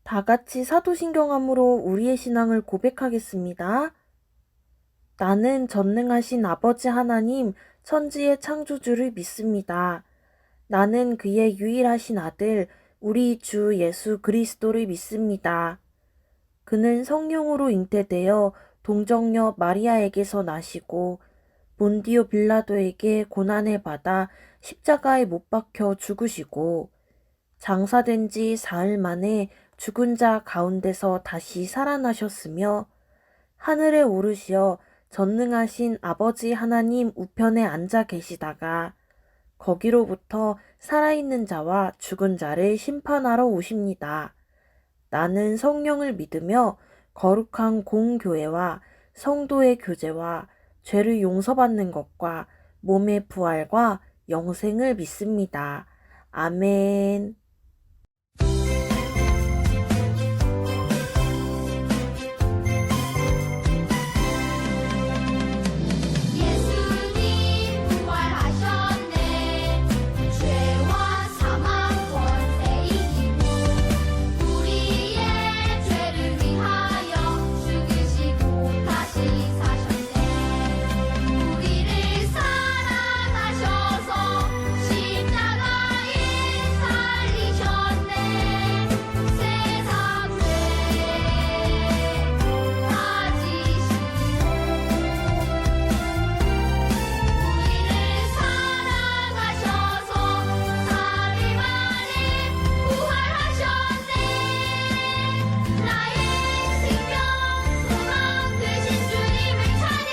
다 같이 사도신경함으로 우리의 신앙을 고백하겠습니다. 나는 전능하신 아버지 하나님, 천지의 창조주를 믿습니다. 나는 그의 유일하신 아들, 우리 주 예수 그리스도를 믿습니다. 그는 성령으로 잉태되어 동정녀 마리아에게서 나시고 본디오 빌라도에게 고난을 받아 십자가에 못 박혀 죽으시고 장사된 지 사흘 만에 죽은 자 가운데서 다시 살아나셨으며 하늘에 오르시어 전능하신 아버지 하나님 우편에 앉아 계시다가 거기로부터 살아있는 자와 죽은 자를 심판하러 오십니다. 나는 성령을 믿으며 거룩한 공교회와 성도의 교제와 죄를 용서받는 것과 몸의 부활과 영생을 믿습니다. 아멘. 예수님 부활하셨네. 죄와 사망 권세 이기고 우리의 죄를 위하여 죽으시고 다시 사셨네. 우리를 사랑하셔서 십자가에 달리셨네. 세상 죄 가지시고 우리를 사랑하셔서 사흘 만에 부활하셨네. 나의 생명 소망 되신 주님을 찬양.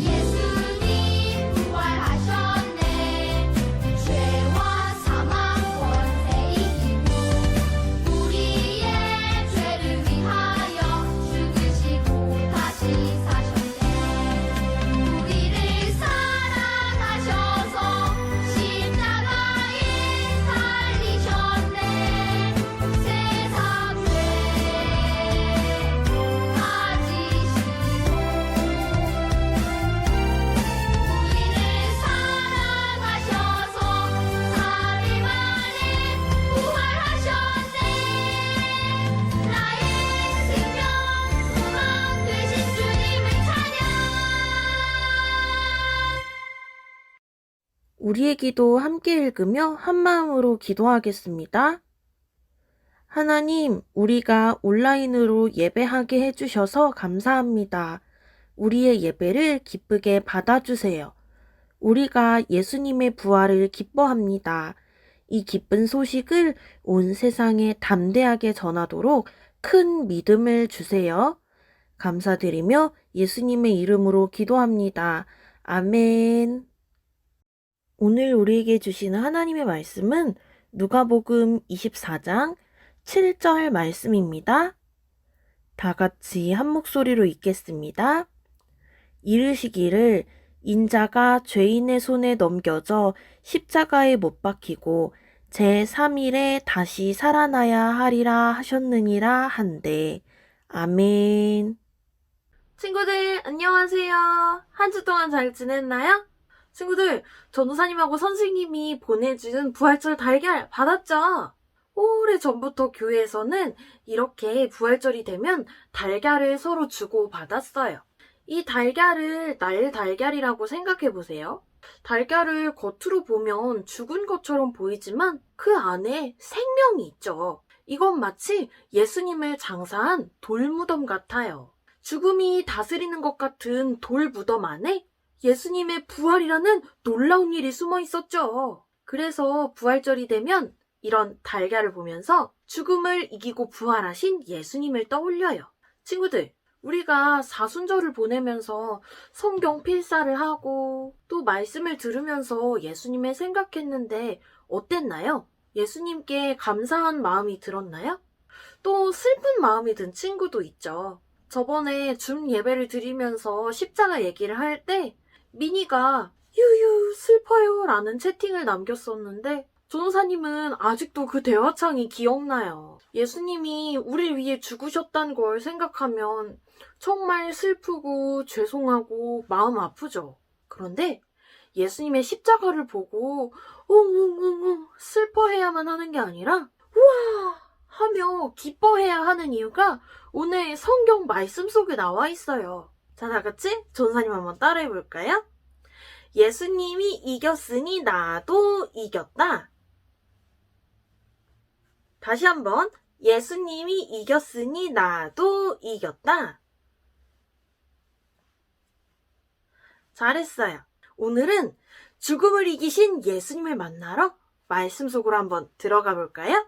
예수님 부활하셨네. 죄와 사망 권세 이기고 우리의 죄를 위하여 죽으시고 다시 사셨네. 우리를 사랑하셔서 십자가에 달리셨네. 세상 죄 가지시고 우리를 사랑하셔서 사흘 만에 부활하셨네. 나의 생명 소망 되신 주님을 찬양. 우리의 기도 함께 읽으며 한마음으로 기도하겠습니다. 하나님, 우리가 온라인으로 예배하게 해주셔서 감사합니다. 우리의 예배를 기쁘게 받아주세요. 우리가 예수님의 부활을 기뻐합니다. 이 기쁜 소식을 온 세상에 담대하게 전하도록 큰 믿음을 주세요. 감사드리며 예수님의 이름으로 기도합니다. 아멘. 오늘 우리에게 주시는 하나님의 말씀은 누가복음 24장 7절 말씀입니다. 다 같이 한 목소리로 읽겠습니다. 이르시기를 인자가 죄인의 손에 넘겨져 십자가에 못 박히고 제3일에 다시 살아나야 하리라 하셨느니라 한데. 아멘. 친구들 안녕하세요. 한 주 동안 잘 지냈나요? 친구들, 전도사님하고 선생님이 보내준 부활절 달걀 받았죠? 오래 전부터 교회에서는 이렇게 부활절이 되면 달걀을 서로 주고 받았어요. 이 달걀을 날 달걀이라고 생각해 보세요. 달걀을 겉으로 보면 죽은 것처럼 보이지만 그 안에 생명이 있죠. 이건 마치 예수님을 장사한 돌무덤 같아요. 죽음이 다스리는 것 같은 돌무덤 안에 예수님의 부활이라는 놀라운 일이 숨어 있었죠. 그래서 부활절이 되면 이런 달걀을 보면서 죽음을 이기고 부활하신 예수님을 떠올려요. 친구들, 우리가 사순절을 보내면서 성경 필사를 하고 또 말씀을 들으면서 예수님을 생각했는데 어땠나요? 예수님께 감사한 마음이 들었나요? 또 슬픈 마음이 든 친구도 있죠. 저번에 줌 예배를 드리면서 십자가 얘기를 할 때 미니가 유유 슬퍼요 라는 채팅을 남겼었는데 전도사님은 아직도 그 대화창이 기억나요. 예수님이 우리를 위해 죽으셨다는 걸 생각하면 정말 슬프고 죄송하고 마음 아프죠. 그런데 예수님의 십자가를 보고 웅웅웅웅 슬퍼해야만 하는 게 아니라 우와 하며 기뻐해야 하는 이유가 오늘 성경 말씀 속에 나와 있어요. 자, 다 같이 전사님 한번 따라해 볼까요? 예수님이 이겼으니 나도 이겼다. 다시 한번 예수님이 이겼으니 나도 이겼다. 잘했어요. 오늘은 죽음을 이기신 예수님을 만나러 말씀 속으로 한번 들어가 볼까요?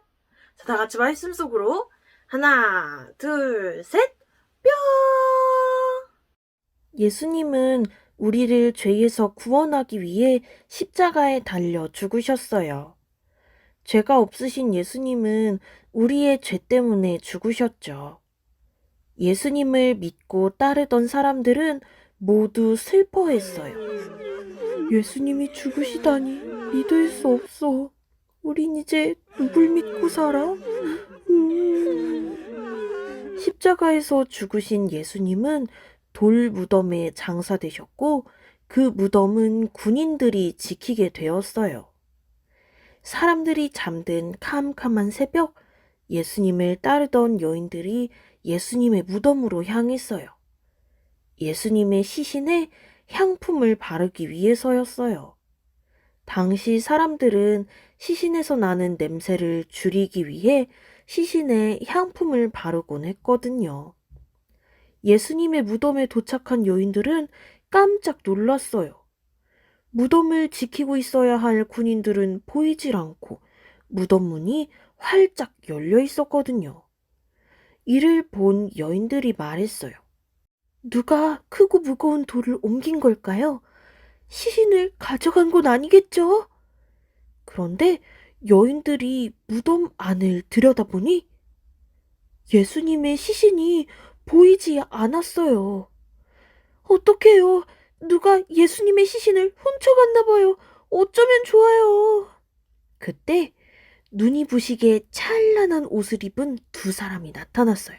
자, 다 같이 말씀 속으로 하나, 둘, 셋, 뿅! 예수님은 우리를 죄에서 구원하기 위해 십자가에 달려 죽으셨어요. 죄가 없으신 예수님은 우리의 죄 때문에 죽으셨죠. 예수님을 믿고 따르던 사람들은 모두 슬퍼했어요. 예수님이 죽으시다니 믿을 수 없어. 우린 이제 누굴 믿고 살아? 십자가에서 죽으신 예수님은 돌 무덤에 장사되셨고 그 무덤은 군인들이 지키게 되었어요. 사람들이 잠든 캄캄한 새벽, 예수님을 따르던 여인들이 예수님의 무덤으로 향했어요. 예수님의 시신에 향품을 바르기 위해서였어요. 당시 사람들은 시신에서 나는 냄새를 줄이기 위해 시신에 향품을 바르곤 했거든요. 예수님의 무덤에 도착한 여인들은 깜짝 놀랐어요. 무덤을 지키고 있어야 할 군인들은 보이질 않고 무덤 문이 활짝 열려 있었거든요. 이를 본 여인들이 말했어요. 누가 크고 무거운 돌을 옮긴 걸까요? 시신을 가져간 건 아니겠죠? 그런데 여인들이 무덤 안을 들여다보니 예수님의 시신이 보이지 않았어요. 어떡해요? 누가 예수님의 시신을 훔쳐갔나 봐요. 어쩌면 좋아요. 그때 눈이 부시게 찬란한 옷을 입은 두 사람이 나타났어요.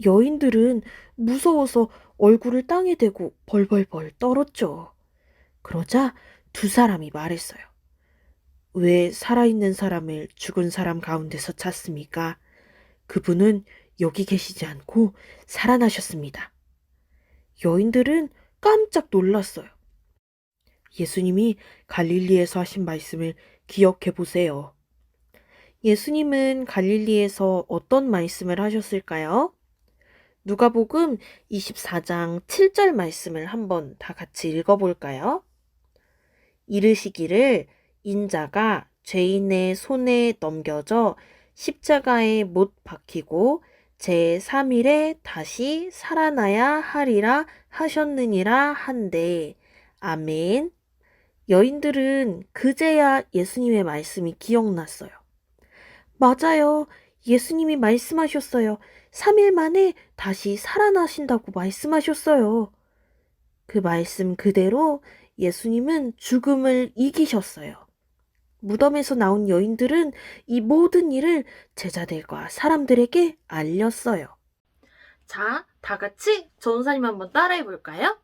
여인들은 무서워서 얼굴을 땅에 대고 벌벌벌 떨었죠. 그러자 두 사람이 말했어요. 왜 살아있는 사람을 죽은 사람 가운데서 찾습니까? 그분은 여기 계시지 않고 살아나셨습니다. 여인들은 깜짝 놀랐어요. 예수님이 갈릴리에서 하신 말씀을 기억해 보세요. 예수님은 갈릴리에서 어떤 말씀을 하셨을까요? 누가복음 24장 7절 말씀을 한번 다 같이 읽어볼까요? 이르시기를 인자가 죄인의 손에 넘겨져 십자가에 못 박히고 제3일에 다시 살아나야 하리라 하셨느니라 한데 아멘. 여인들은 그제야 예수님의 말씀이 기억났어요. 맞아요. 예수님이 말씀하셨어요. 3일 만에 다시 살아나신다고 말씀하셨어요. 그 말씀 그대로 예수님은 죽음을 이기셨어요. 무덤에서 나온 여인들은 이 모든 일을 제자들과 사람들에게 알렸어요. 자, 다 같이 전사님 한번 따라해 볼까요?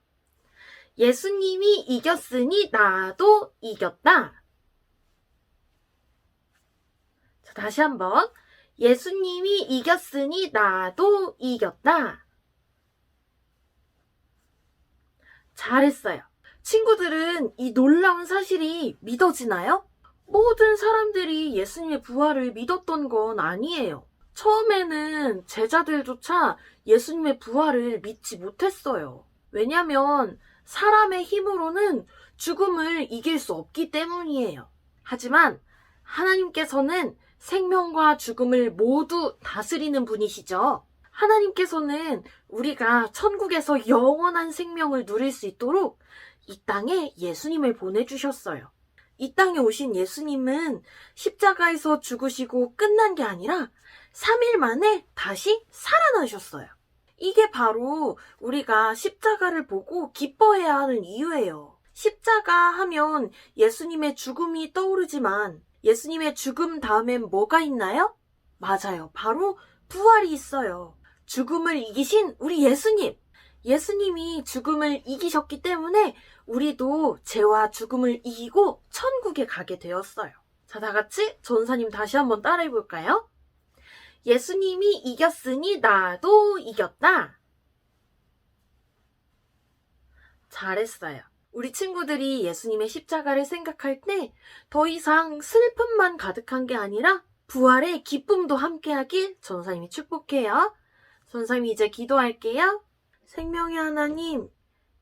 예수님이 이겼으니 나도 이겼다. 자, 다시 한번. 예수님이 이겼으니 나도 이겼다. 잘했어요. 친구들은 이 놀라운 사실이 믿어지나요? 모든 사람들이 예수님의 부활을 믿었던 건 아니에요. 처음에는 제자들조차 예수님의 부활을 믿지 못했어요. 왜냐하면 사람의 힘으로는 죽음을 이길 수 없기 때문이에요. 하지만 하나님께서는 생명과 죽음을 모두 다스리는 분이시죠. 하나님께서는 우리가 천국에서 영원한 생명을 누릴 수 있도록 이 땅에 예수님을 보내주셨어요. 이 땅에 오신 예수님은 십자가에서 죽으시고 끝난 게 아니라 3일 만에 다시 살아나셨어요. 이게 바로 우리가 십자가를 보고 기뻐해야 하는 이유예요. 십자가 하면 예수님의 죽음이 떠오르지만 예수님의 죽음 다음엔 뭐가 있나요? 맞아요. 바로 부활이 있어요. 죽음을 이기신 우리 예수님. 예수님이 죽음을 이기셨기 때문에 우리도 죄와 죽음을 이기고 천국에 가게 되었어요. 자, 다 같이 전사님 다시 한번 따라해 볼까요? 예수님이 이겼으니 나도 이겼다. 잘했어요. 우리 친구들이 예수님의 십자가를 생각할 때 더 이상 슬픔만 가득한 게 아니라 부활의 기쁨도 함께하길 전사님이 축복해요. 전사님이 이제 기도할게요. 생명의 하나님,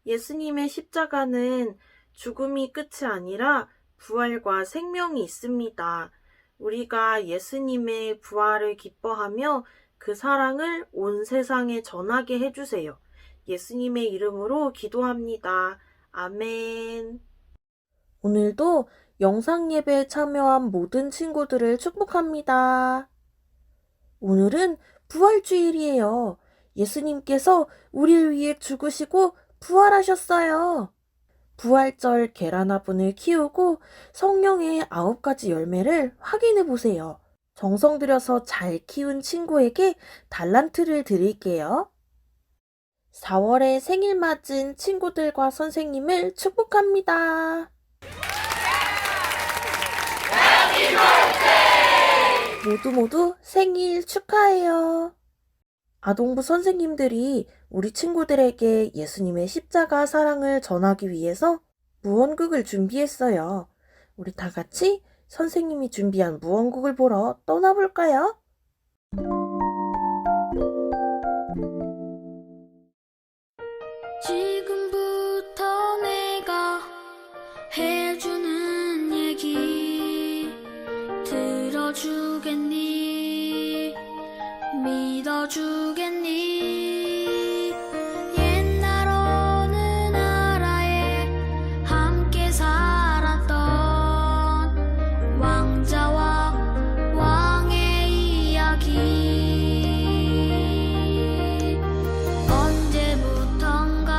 예수님의 십자가는 죽음이 끝이 아니라 부활과 생명이 있습니다. 우리가 예수님의 부활을 기뻐하며 그 사랑을 온 세상에 전하게 해주세요. 예수님의 이름으로 기도합니다. 아멘. 오늘도 영상 예배에 참여한 모든 친구들을 축복합니다. 오늘은 부활주일이에요. 예수님께서 우리를 위해 죽으시고 부활하셨어요. 부활절 계란 화분을 키우고 성령의 9가지 열매를 확인해 보세요. 정성 들여서 잘 키운 친구에게 달란트를 드릴게요. 4월에 생일 맞은 친구들과 선생님을 축복합니다. 모두 생일 축하해요. 아동부 선생님들이 우리 친구들에게 예수님의 십자가 사랑을 전하기 위해서 무언극을 준비했어요. 우리 다 같이 선생님이 준비한 무언극을 보러 떠나볼까요? 지금부터 내가 해주는 얘기 들어주겠니? 믿어주겠니? 옛날 어느 나라에 함께 살았던 왕자와 왕의 이야기. 언제부턴가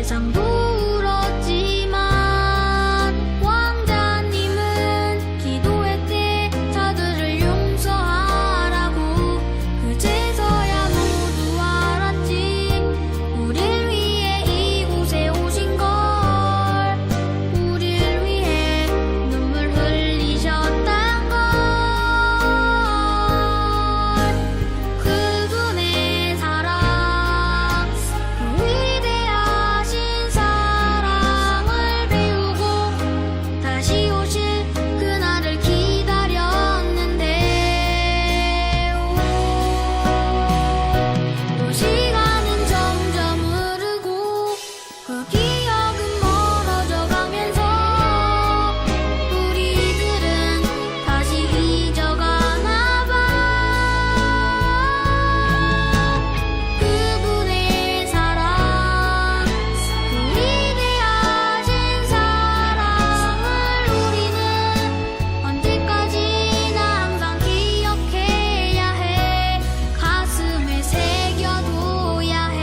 세상도 울었지만 왕자님은 기도했대. 저들을 용서하라고. 그제서야 모두 알았지. 우릴 위해 이곳에 오신 걸. 우릴 위해 눈물 흘리셨단 걸. 그분의 사랑, 그 위대하신 사랑을 배우고 다시 오실 그날을 기다렸는데 또 시간은 점점 흐르고 그 기억은 멀어져 가면서 우리들은 다시 잊어가나 봐. 그분의 사랑, 그 위대하신 사랑을 우리는 언제까지나 항상 기억해야 해. 가슴에 새겨둬야 해.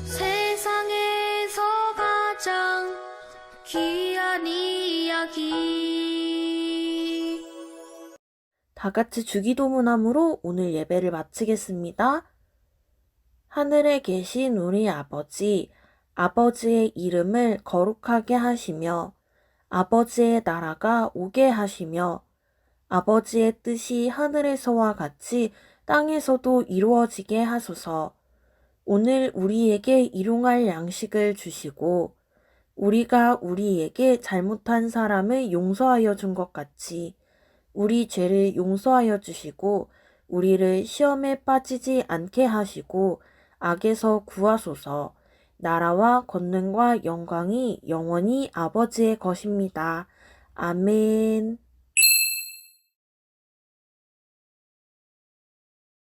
세상에서 가장 귀한 이야기. 다 같이 주기도문함으로 오늘 예배를 마치겠습니다. 하늘에 계신 우리 아버지, 아버지의 이름을 거룩하게 하시며 아버지의 나라가 오게 하시며 아버지의 뜻이 하늘에서와 같이 땅에서도 이루어지게 하소서. 오늘 우리에게 일용할 양식을 주시고 우리가 우리에게 잘못한 사람을 용서하여 준 것 같이 우리 죄를 용서하여 주시고 우리를 시험에 빠지지 않게 하시고 악에서 구하소서. 나라와 권능과 영광이 영원히 아버지의 것입니다. 아멘.